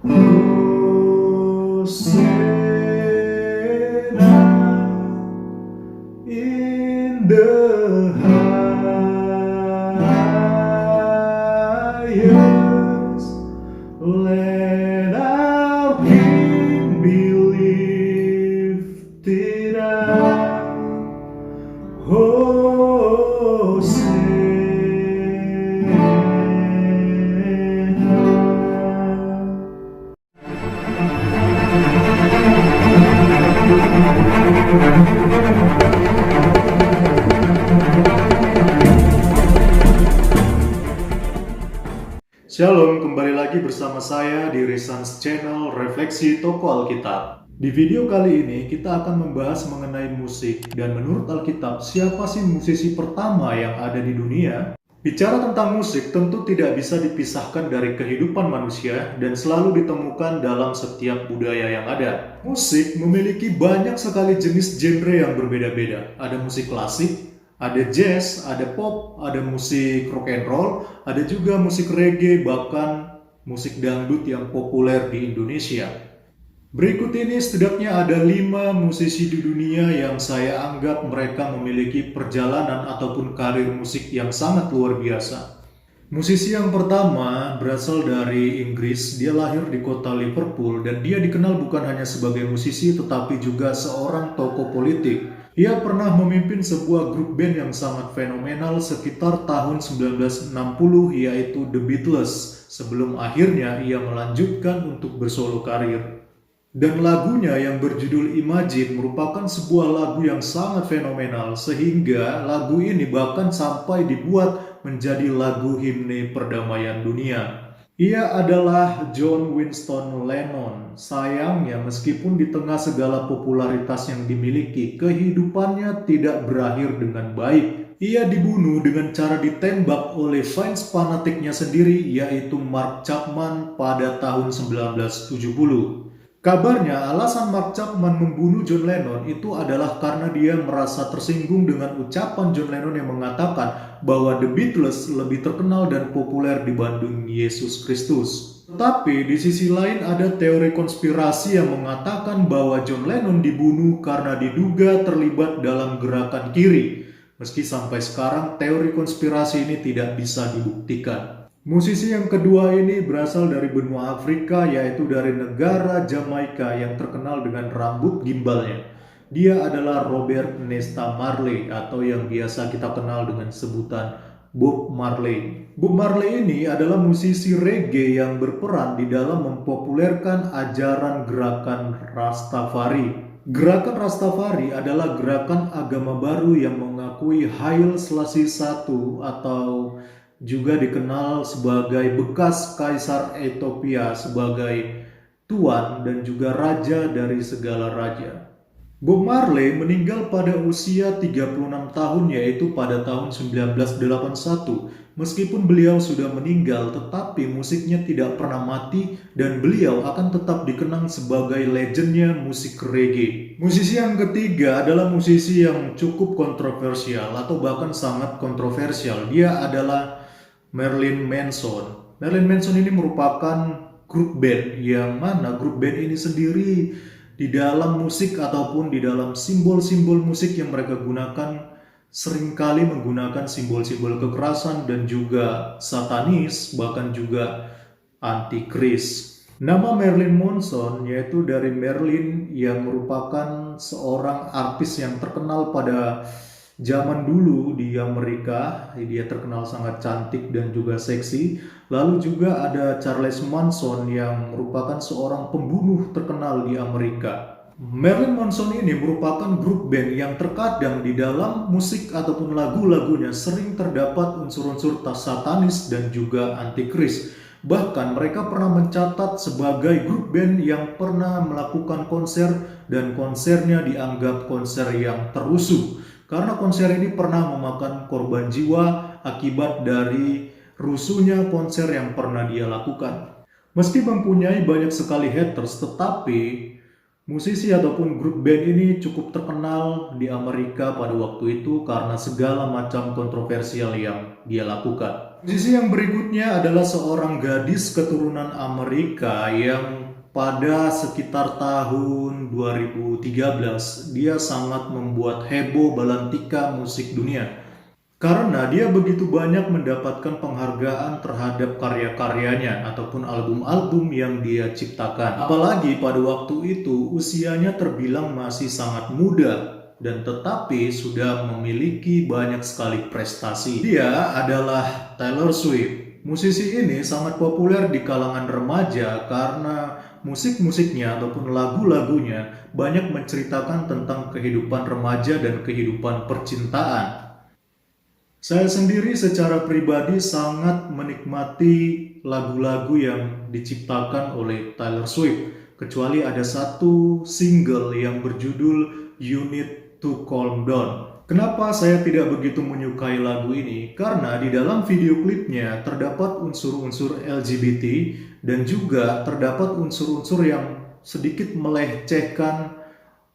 Hosanna in the highest. Let our King be lifted up. Shalom, kembali lagi bersama saya di Resans Channel Refleksi Tokoh Alkitab. Di video kali ini kita akan membahas mengenai musik dan menurut Alkitab siapa sih musisi pertama yang ada di dunia? Bicara tentang musik tentu tidak bisa dipisahkan dari kehidupan manusia dan selalu ditemukan dalam setiap budaya yang ada. Musik memiliki banyak sekali jenis genre yang berbeda-beda. Ada musik klasik, ada jazz, ada pop, ada musik rock and roll, ada juga musik reggae, bahkan musik dangdut yang populer di Indonesia. Berikut ini setidaknya ada 5 musisi di dunia yang saya anggap mereka memiliki perjalanan ataupun karir musik yang sangat luar biasa. Musisi yang pertama berasal dari Inggris, dia lahir di kota Liverpool dan dia dikenal bukan hanya sebagai musisi tetapi juga seorang tokoh politik. Ia pernah memimpin sebuah grup band yang sangat fenomenal sekitar tahun 1960 yaitu The Beatles sebelum akhirnya ia melanjutkan untuk bersolo karir. Dan lagunya yang berjudul Imagine merupakan sebuah lagu yang sangat fenomenal sehingga lagu ini bahkan sampai dibuat menjadi lagu himne perdamaian dunia. Ia adalah John Winston Lennon. Sayangnya meskipun di tengah segala popularitas yang dimiliki, kehidupannya tidak berakhir dengan baik. Ia dibunuh dengan cara ditembak oleh fans fanatiknya sendiri yaitu Mark Chapman pada tahun 1970. Kabarnya alasan Mark Chapman membunuh John Lennon itu adalah karena dia merasa tersinggung dengan ucapan John Lennon yang mengatakan bahwa The Beatles lebih terkenal dan populer dibanding Yesus Kristus. Tetapi di sisi lain ada teori konspirasi yang mengatakan bahwa John Lennon dibunuh karena diduga terlibat dalam gerakan kiri. Meski sampai sekarang teori konspirasi ini tidak bisa dibuktikan. Musisi yang kedua ini berasal dari benua Afrika yaitu dari negara Jamaika yang terkenal dengan rambut gimbalnya. Dia adalah Robert Nesta Marley atau yang biasa kita kenal dengan sebutan Bob Marley. Bob Marley ini adalah musisi reggae yang berperan di dalam mempopulerkan ajaran gerakan Rastafari. Gerakan Rastafari adalah gerakan agama baru yang mengakui Haile Selassie I atau juga dikenal sebagai bekas Kaisar Ethiopia sebagai tuan dan juga raja dari segala raja. Bob Marley meninggal pada usia 36 tahun yaitu pada tahun 1981. Meskipun beliau sudah meninggal tetapi musiknya tidak pernah mati dan beliau akan tetap dikenang sebagai legendnya musik reggae. Musisi yang ketiga adalah musisi yang cukup kontroversial atau bahkan sangat kontroversial. Dia adalah Marilyn Manson. Marilyn Manson ini merupakan grup band yang mana grup band ini sendiri di dalam musik ataupun di dalam simbol-simbol musik yang mereka gunakan seringkali menggunakan simbol-simbol kekerasan dan juga satanis bahkan juga antikris. Nama Marilyn Manson yaitu dari Marilyn yang merupakan seorang artis yang terkenal pada zaman dulu di Amerika. Dia terkenal sangat cantik dan juga seksi. Lalu juga ada Charles Manson yang merupakan seorang pembunuh terkenal di Amerika. Marilyn Manson ini merupakan grup band yang terkadang di dalam musik ataupun lagu-lagunya sering terdapat unsur-unsur satanis dan juga antikris. Bahkan mereka pernah mencatat sebagai grup band yang pernah melakukan konser dan konsernya dianggap konser yang terusuh. Karena konser ini pernah memakan korban jiwa akibat dari rusuhnya konser yang pernah dia lakukan. Meski mempunyai banyak sekali haters, tetapi musisi ataupun grup band ini cukup terkenal di Amerika pada waktu itu karena segala macam kontroversial yang dia lakukan. Musisi yang berikutnya adalah seorang gadis keturunan Amerika yang pada sekitar tahun 2013 dia sangat membuat heboh balantika musik dunia. Karena dia begitu banyak mendapatkan penghargaan terhadap karya-karyanya ataupun album-album yang dia ciptakan. Apalagi pada waktu itu usianya terbilang masih sangat muda dan tetapi sudah memiliki banyak sekali prestasi. Dia adalah Taylor Swift. Musisi ini sangat populer di kalangan remaja karena musik-musiknya ataupun lagu-lagunya banyak menceritakan tentang kehidupan remaja dan kehidupan percintaan. Saya sendiri secara pribadi sangat menikmati lagu-lagu yang diciptakan oleh Taylor Swift. Kecuali ada satu single yang berjudul You Need to Calm Down. Kenapa saya tidak begitu menyukai lagu ini? Karena di dalam video klipnya terdapat unsur-unsur LGBT dan juga terdapat unsur-unsur yang sedikit melecehkan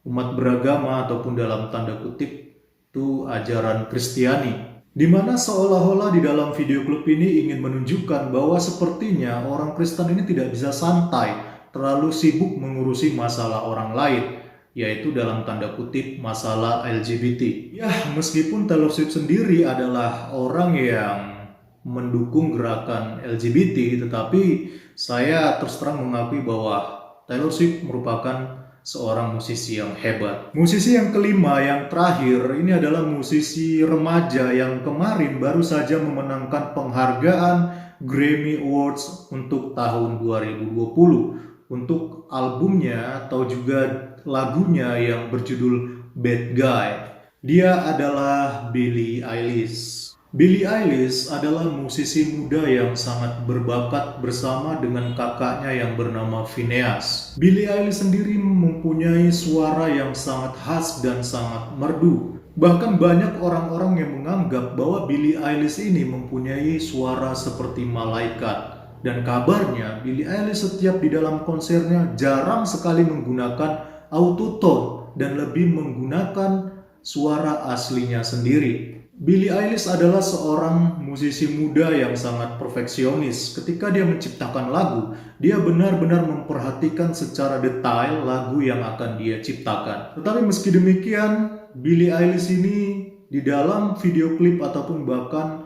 umat beragama ataupun dalam tanda kutip itu ajaran Kristiani. Di mana seolah-olah di dalam video klip ini ingin menunjukkan bahwa sepertinya orang Kristen ini tidak bisa santai, terlalu sibuk mengurusi masalah orang lain, yaitu dalam tanda kutip masalah LGBT. Ya, meskipun Taylor Swift sendiri adalah orang yang mendukung gerakan LGBT, tetapi saya terus terang mengakui bahwa Taylor Swift merupakan seorang musisi yang hebat. Musisi yang kelima, yang terakhir, ini adalah musisi remaja yang kemarin baru saja memenangkan penghargaan Grammy Awards untuk tahun 2020 untuk albumnya atau juga lagunya yang berjudul Bad Guy. Dia adalah Billie Eilish. Billie Eilish adalah musisi muda yang sangat berbakat bersama dengan kakaknya yang bernama Phineas. Billie Eilish sendiri mempunyai suara yang sangat khas dan sangat merdu. Bahkan banyak orang-orang yang menganggap bahwa Billie Eilish ini mempunyai suara seperti malaikat. Dan kabarnya Billie Eilish setiap di dalam konsernya jarang sekali menggunakan autotune dan lebih menggunakan suara aslinya sendiri. Billie Eilish adalah seorang musisi muda yang sangat perfeksionis. Ketika dia menciptakan lagu, dia benar-benar memperhatikan secara detail lagu yang akan dia ciptakan. Tetapi meski demikian, Billie Eilish ini di dalam video klip ataupun bahkan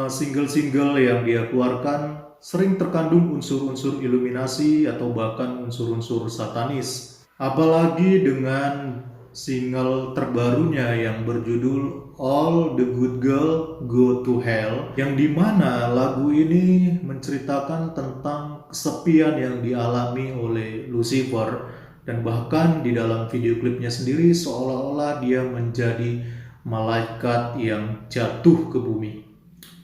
single-single yang dia keluarkan sering terkandung unsur-unsur iluminasi atau bahkan unsur-unsur satanis. Apalagi dengan single terbarunya yang berjudul All the Good Girl Go to Hell, yang dimana lagu ini menceritakan tentang kesepian yang dialami oleh Lucifer, dan bahkan di dalam video klipnya sendiri seolah-olah dia menjadi malaikat yang jatuh ke bumi.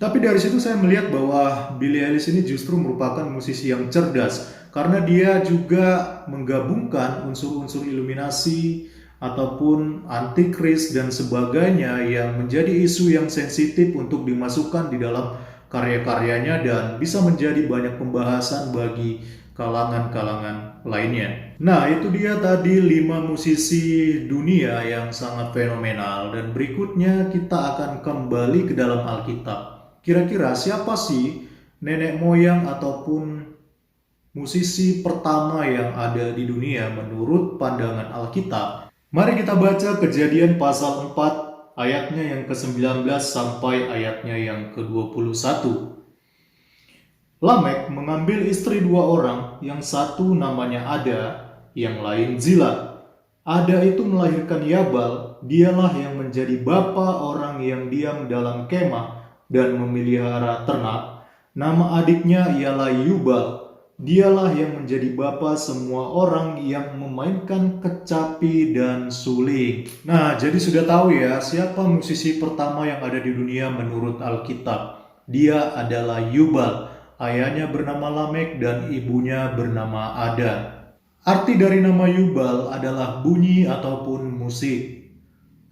Tapi dari situ saya melihat bahwa Billie Eilish ini justru merupakan musisi yang cerdas karena dia juga menggabungkan unsur-unsur iluminasi ataupun antikris dan sebagainya yang menjadi isu yang sensitif untuk dimasukkan di dalam karya-karyanya dan bisa menjadi banyak pembahasan bagi kalangan-kalangan lainnya. Nah, itu dia tadi 5 musisi dunia yang sangat fenomenal, dan berikutnya kita akan kembali ke dalam Alkitab. Kira-kira siapa sih nenek moyang ataupun musisi pertama yang ada di dunia menurut pandangan Alkitab? Mari kita baca Kejadian pasal 4 ayatnya yang ke-19 sampai ayatnya yang ke-21. Lamek mengambil istri 2 orang, yang satu namanya Ada, yang lain Zila. Ada itu melahirkan Yabal, dialah yang menjadi bapa orang yang diam dalam kemah dan memelihara ternak. Nama adiknya ialah Yubal. Dialah yang menjadi bapa semua orang yang memainkan kecapi dan suling. Nah, jadi sudah tahu ya siapa musisi pertama yang ada di dunia menurut Alkitab. Dia adalah Yubal. Ayahnya bernama Lamek dan ibunya bernama Ada. Arti dari nama Yubal adalah bunyi ataupun musik.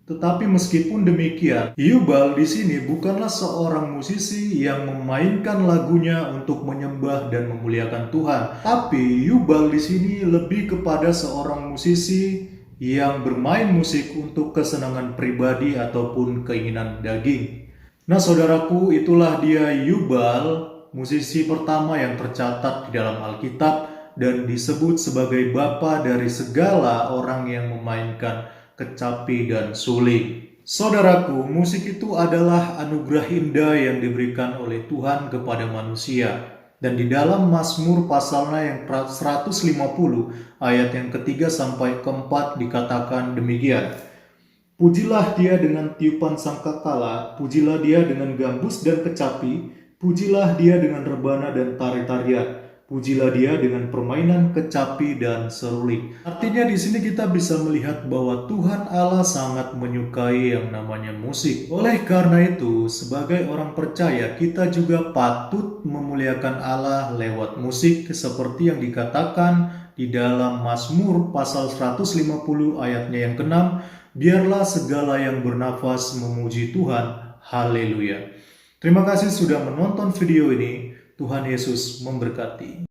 Tetapi meskipun demikian, Yubal di sini bukanlah seorang musisi yang memainkan lagunya untuk menyembah dan memuliakan Tuhan. Tapi Yubal di sini lebih kepada seorang musisi yang bermain musik untuk kesenangan pribadi ataupun keinginan daging. Nah, saudaraku, itulah dia Yubal, musisi pertama yang tercatat di dalam Alkitab dan disebut sebagai bapa dari segala orang yang memainkan kecapi dan suling. Saudaraku, musik itu adalah anugerah indah yang diberikan oleh Tuhan kepada manusia. Dan di dalam Mazmur pasalnya yang 150 ayat yang ketiga sampai keempat dikatakan demikian. Pujilah dia dengan tiupan sangkakala, pujilah dia dengan gambus dan kecapi, pujilah dia dengan rebana dan tari-tarian, pujilah dia dengan permainan kecapi dan seruling. Artinya di sini kita bisa melihat bahwa Tuhan Allah sangat menyukai yang namanya musik. Oleh karena itu, sebagai orang percaya, kita juga patut memuliakan Allah lewat musik seperti yang dikatakan di dalam Mazmur pasal 150 ayatnya yang ke-6. Biarlah segala yang bernafas memuji Tuhan. Haleluya. Terima kasih sudah menonton video ini. Tuhan Yesus memberkati.